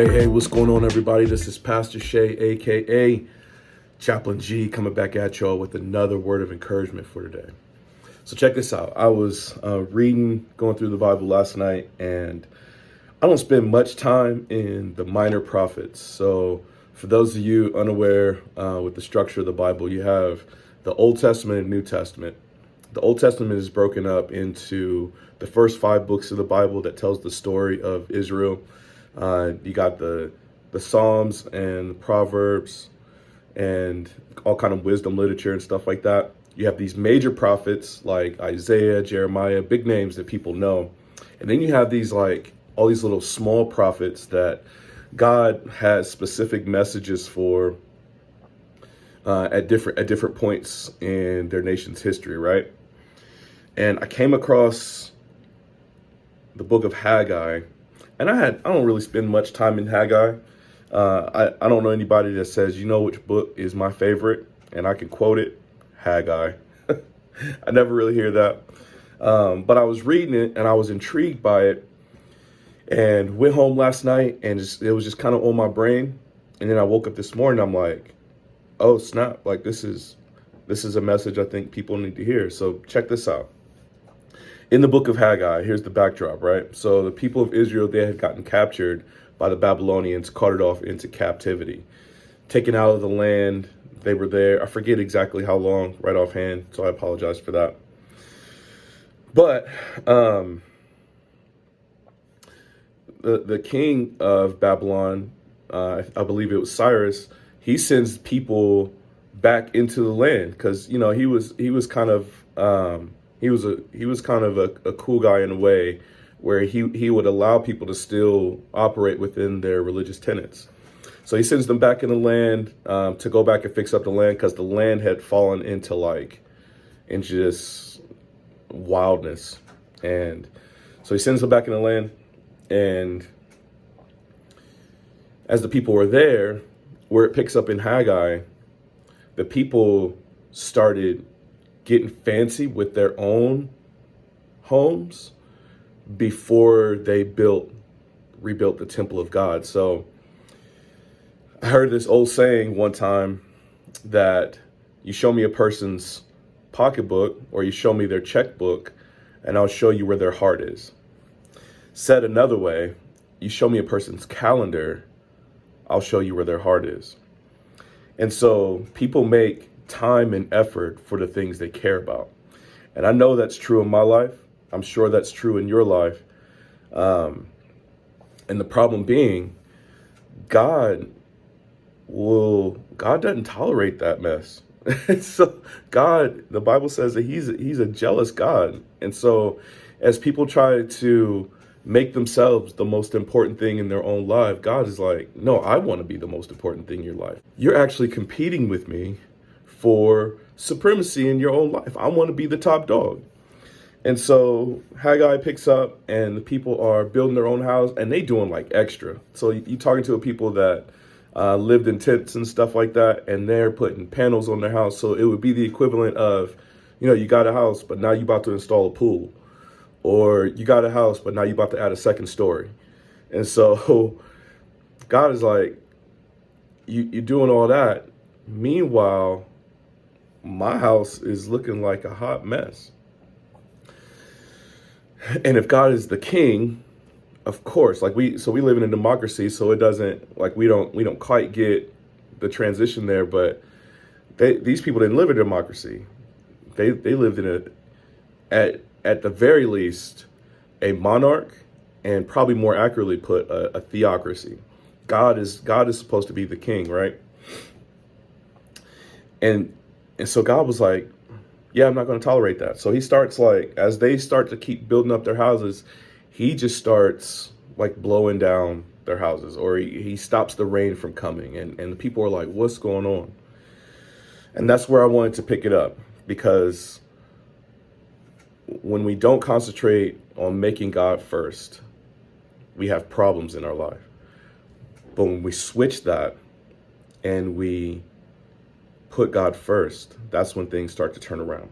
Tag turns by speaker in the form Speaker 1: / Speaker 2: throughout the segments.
Speaker 1: Hey, what's going on, everybody? This is Pastor Shay, aka Chaplain G, coming back at y'all with another word of encouragement for today. So check this out. I was going through the Bible last night, and I don't spend much time in the minor prophets. So for those of you unaware with the structure of the Bible, you have the Old Testament and New Testament. The Old Testament is broken up into the first 5 books of the Bible that tells the story of Israel. You got the Psalms and the Proverbs and all kind of wisdom literature and stuff like that. You have these major prophets like Isaiah, Jeremiah, big names that people know. And then you have these all these little small prophets that God has specific messages for at different points in their nation's history, right? And I came across the book of Haggai. And I don't really spend much time in Haggai. I don't know anybody that says, you know which book is my favorite, and I can quote it, Haggai. I never really hear that. But I was reading it, and I was intrigued by it, and went home last night, and it was just kind of on my brain. And then I woke up this morning, I'm like, oh, snap, this is a message I think people need to hear. So check this out. In the book of Haggai, here's the backdrop, right? So the people of Israel, they had gotten captured by the Babylonians, carted off into captivity, taken out of the land. They were there. I forget exactly how long right offhand, so I apologize for that. But the king of Babylon, I believe it was Cyrus, he sends people back into the land because, he was kind of he was kind of a cool guy in a way where he would allow people to still operate within their religious tenets. So he sends them back in the land to go back and fix up the land because the land had fallen into just wildness. And so he sends them back in the land. And as the people were there, where it picks up in Haggai, the people started getting fancy with their own homes before they rebuilt the temple of God. So I heard this old saying one time that you show me a person's pocketbook or you show me their checkbook and I'll show you where their heart is. Said another way, you show me a person's calendar, I'll show you where their heart is. And so people make time and effort for the things they care about. And I know that's true in my life. I'm sure that's true in your life. And the problem being, God doesn't tolerate that mess. So the Bible says that he's a jealous God. And so as people try to make themselves the most important thing in their own life, God is like, no, I want to be the most important thing in your life. You're actually competing with me for supremacy in your own life. I want to be the top dog. And so Haggai picks up and the people are building their own house and they doing extra. So you're talking to people that lived in tents and stuff like that, and they're putting panels on their house. So it would be the equivalent of, you got a house, but now you're about to install a pool. Or you got a house, but now you're about to add a second story. And so God is like, you're doing all that. Meanwhile, my house is looking like a hot mess. And if God is the king, of course, we live in a democracy, so it doesn't we don't quite get the transition there, but these people didn't live in a democracy. They lived in at the very least a monarch, and probably more accurately put a theocracy. God is supposed to be the king, right? And so God was like, yeah, I'm not going to tolerate that. So he starts as they start to keep building up their houses, he just starts blowing down their houses, or he stops the rain from coming. And the people are like, what's going on? And that's where I wanted to pick it up, because when we don't concentrate on making God first, we have problems in our life. But when we switch that and we put God first, that's when things start to turn around.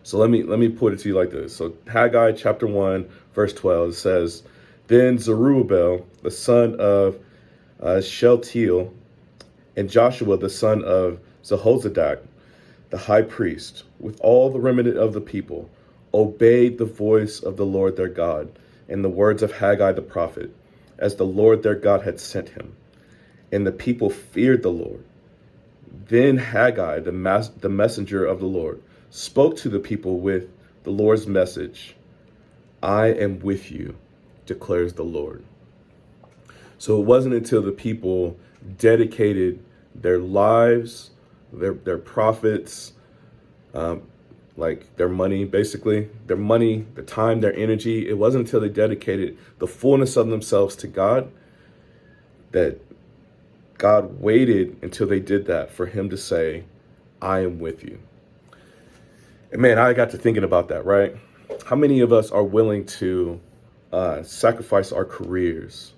Speaker 1: So let me put it to you like this. So Haggai chapter 1, verse 12 says, Then Zerubbabel, the son of Shealtiel, and Joshua, the son of Jehozadak, the high priest, with all the remnant of the people, obeyed the voice of the Lord their God and the words of Haggai the prophet, as the Lord their God had sent him. And the people feared the Lord. Then Haggai, the messenger of the Lord, spoke to the people with the Lord's message. I am with you, declares the Lord. So it wasn't until the people dedicated their lives, their profits, like their money, basically, their money, their time, their energy. It wasn't until they dedicated the fullness of themselves to God that God waited until they did that for him to say, I am with you. And man, I got to thinking about that, right? How many of us are willing to sacrifice our careers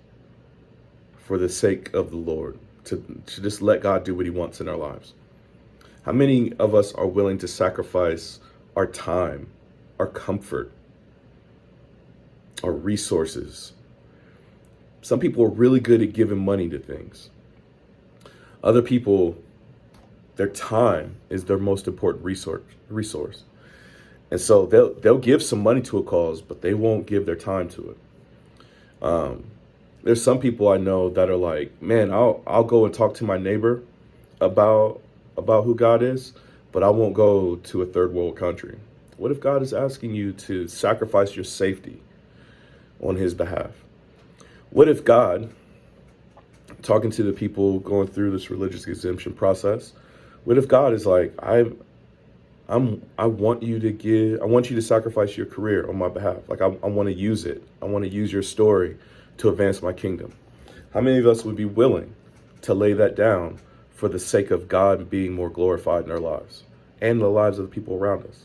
Speaker 1: for the sake of the Lord, to just let God do what he wants in our lives? How many of us are willing to sacrifice our time, our comfort, our resources? Some people are really good at giving money to things. Other people, their time is their most important resource. And so they'll give some money to a cause, but they won't give their time to it. There's some people I know that are like, man, I'll go and talk to my neighbor about who God is, but I won't go to a third world country. What if God is asking you to sacrifice your safety on his behalf? What if God, talking to the people going through this religious exemption process, what if God is like, I want you to sacrifice your career on my behalf. Like I want to use it. I want to use your story to advance my kingdom. How many of us would be willing to lay that down for the sake of God being more glorified in our lives and the lives of the people around us?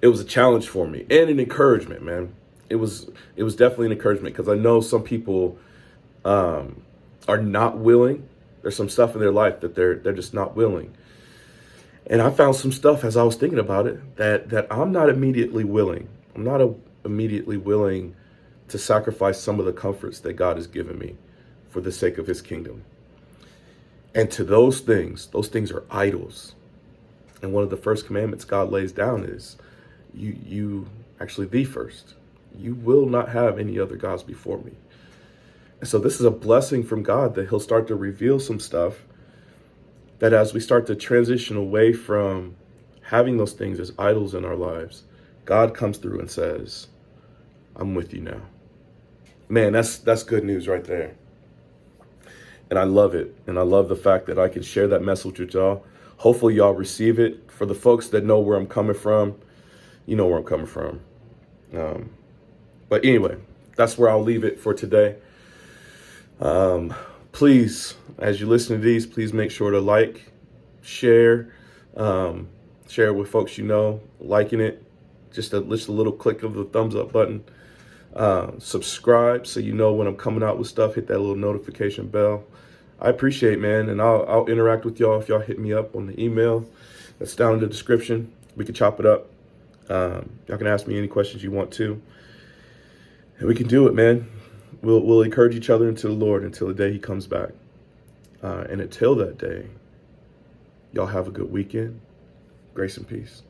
Speaker 1: It was a challenge for me and an encouragement, man. It was definitely an encouragement, because I know some people are not willing. There's some stuff in their life that they're just not willing. And I found some stuff as I was thinking about it that I'm not immediately willing. I'm not immediately willing to sacrifice some of the comforts that God has given me for the sake of his kingdom. And to those things are idols. And one of the first commandments God lays down is you actually the first. You will not have any other gods before me. And so this is a blessing from God that he'll start to reveal some stuff that as we start to transition away from having those things as idols in our lives, God comes through and says, I'm with you now. Man, that's good news right there. And I love it. And I love the fact that I can share that message with y'all. Hopefully y'all receive it. For the folks that know where I'm coming from, you know where I'm coming from. But anyway, that's where I'll leave it for today. Please, as you listen to these, please make sure to like, share it with folks you know, liking it, just a little click of the thumbs up button. Subscribe so you know when I'm coming out with stuff. Hit that little notification bell. I appreciate it, man, and I'll interact with y'all if y'all hit me up on the email that's down in the description. We can chop it up. Y'all can ask me any questions you want to, and we can do it, man. We'll encourage each other into the Lord until the day he comes back. And until that day, y'all have a good weekend. Grace and peace.